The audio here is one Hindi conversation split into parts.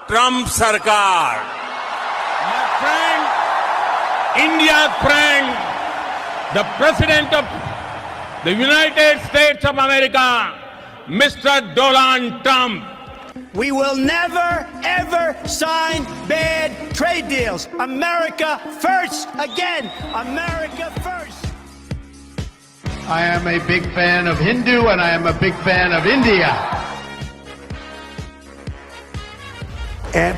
ट्रंप सरकार। My friend, India's friend, the President of the United States of America, Mr. Donald Trump. We will never, ever sign bad trade deals. America first. Again, America first. I am a big fan of Hindu and I am a big fan of India.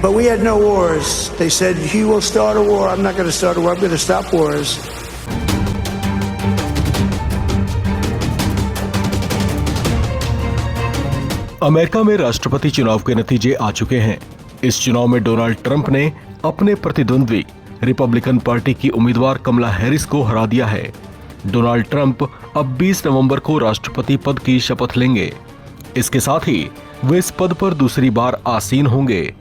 But we had no wars. They said, he will start a war. I'm not going to start a war. I'm going to stop wars. America में राष्ट्रपति चुनाव के नतीजे आ चुके हैं। इस चुनाव में डोनाल्ड ट्रंप ने अपने प्रतिद्वंद्वी रिपब्लिकन पार्टी की उम्मीदवार कमला हैरिस को हरा दिया है। डोनाल्ड ट्रंप अब 20 नवंबर को राष्ट्रपति पद की शपथ लेंगे। इसके साथ ही वे इस पद पर दूसरी बार आसीन होंगे।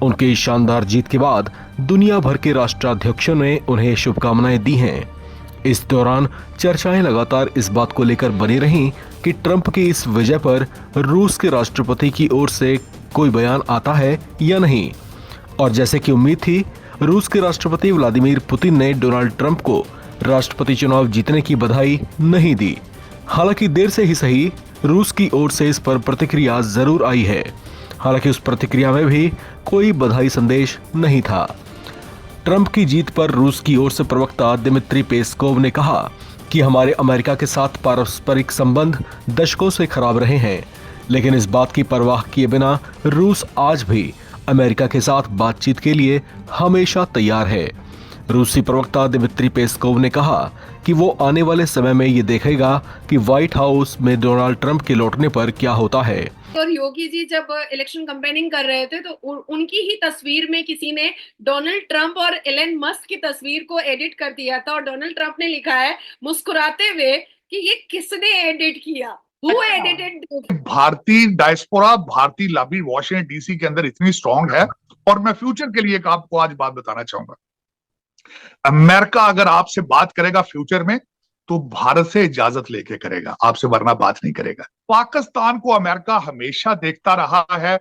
उनकी शानदार जीत के बाद दुनिया भर के राष्ट्राध्यक्षों ने उन्हें शुभकामनाएं दी हैं। इस दौरान चर्चाएं लगातार इस बात को लेकर बनी रहीं कि ट्रंप की इस विजय पर रूस के राष्ट्रपति की ओर से कोई बयान आता है या नहीं। और जैसे कि उम्मीद थी, रूस के राष्ट्रपति व्लादिमीर पुतिन ने डोनाल्ड ट्रंप को राष्ट्रपति चुनाव जीतने की बधाई नहीं दी। हालांकि देर से ही सही, रूस की ओर से इस पर प्रतिक्रिया जरूर आई है। हालांकि उस प्रतिक्रिया में भी कोई बधाई संदेश नहीं था। ट्रंप की जीत पर रूस की ओर से प्रवक्ता दिमित्री पेस्कोव ने कहा कि हमारे अमेरिका के साथ पारस्परिक संबंध दशकों से खराब रहे हैं, लेकिन इस बात की परवाह किए बिना रूस आज भी अमेरिका के साथ बातचीत के लिए हमेशा तैयार है। रूसी प्रवक्ता दिमित्री पेस्कोव ने कहा कि वो आने वाले समय में ये देखेगा कि व्हाइट हाउस में डोनाल्ड ट्रंप के लौटने पर क्या होता है। और योगी जी जब इलेक्शन कैंपेनिंग कर रहे थे तो उनकी ही तस्वीर में किसी ने डोनाल्ड ट्रंप और एलन मस्क की तस्वीर को एडिट कर दिया था और डोनाल्ड ट्रंप ने लिखा है मुस्कुराते हुए कि ये किसने एडिट किया, हु एडिटेड। भारतीय डायस्पोरा, भारतीय लॉबी वॉशिंगटन डीसी के अंदर इतनी स्ट्रांग है। और मैं फ्यूचर के लिए एक आपको आज बात बताना चाहूंगा। अमेरिका अगर आपसे बात करेगा फ्यूचर में तो भारत से इजाजत लेके करेगा, आपसे वरना बात नहीं करेगा। पाकिस्तान को अमेरिका हमेशा देखता रहा है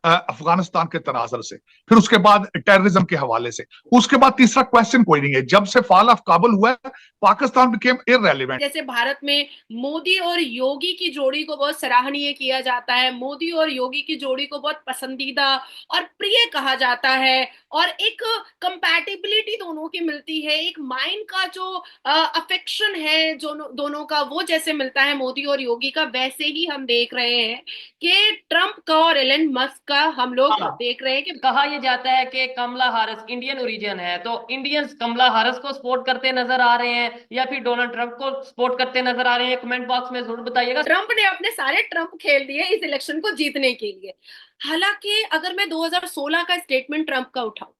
अफगानिस्तान के तनाजर से, फिर उसके बाद टेररिज्म के हवाले से, उसके बाद तीसरा क्वेश्चन कोई नहीं है। जब से फॉल ऑफ काबुल हुआ है, पाकिस्तान बिकेम इररेलेवेंट। जैसे भारत में मोदी और योगी की जोड़ी को बहुत सराहनीय किया जाता है, मोदी और योगी की जोड़ी को बहुत पसंदीदा और प्रिय कहा जाता है और एक कंपैटिबिलिटी दोनों की मिलती है, एक माइंड का जो अफेक्शन है जो दोनों का वो जैसे मिलता है मोदी और योगी का, वैसे ही हम देख रहे हैं कि ट्रंप का और एलन मस्क का हम लोग देख रहे हैं कि कहा यह जाता है कि कमला हैरिस इंडियन ओरिजिन है, तो इंडियंस कमला हैरिस को सपोर्ट करते नजर आ रहे हैं या फिर डोनाल्ड ट्रंप को सपोर्ट करते नजर आ रहे हैं। कमेंट बॉक्स में जरूर बताइएगा। ट्रंप ने अपने सारे ट्रंप खेल दिए इस इलेक्शन को जीतने के लिए। हालांकि अगर मैं 2016 का स्टेटमेंट ट्रंप का उठाऊं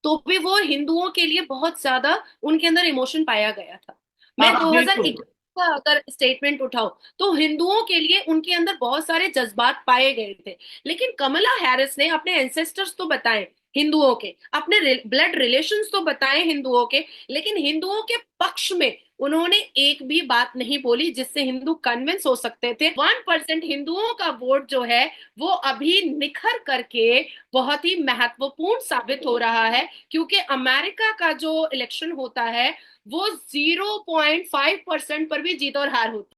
तो भी वो हिंदुओं के लिए बहुत ज्यादा उनके अंदर इमोशन पाया गया था। मैं 2021 का अगर स्टेटमेंट उठाऊं तो हिंदुओं के लिए उनके अंदर बहुत सारे जज्बात पाए गए थे। लेकिन कमला हैरिस ने अपने एंसेस्टर्स तो बताए हिंदुओं के, अपने ब्लड रिलेशंस तो बताए हिंदुओं के, लेकिन हिंदुओं के पक्ष में उन्होंने एक भी बात नहीं बोली जिससे हिंदू कन्विंस हो सकते थे। 1% हिंदुओं का वोट जो है वो अभी निखर करके बहुत ही महत्वपूर्ण साबित हो रहा है, क्योंकि अमेरिका का जो इलेक्शन होता है वो 0.5% पर भी जीत और हार होती है।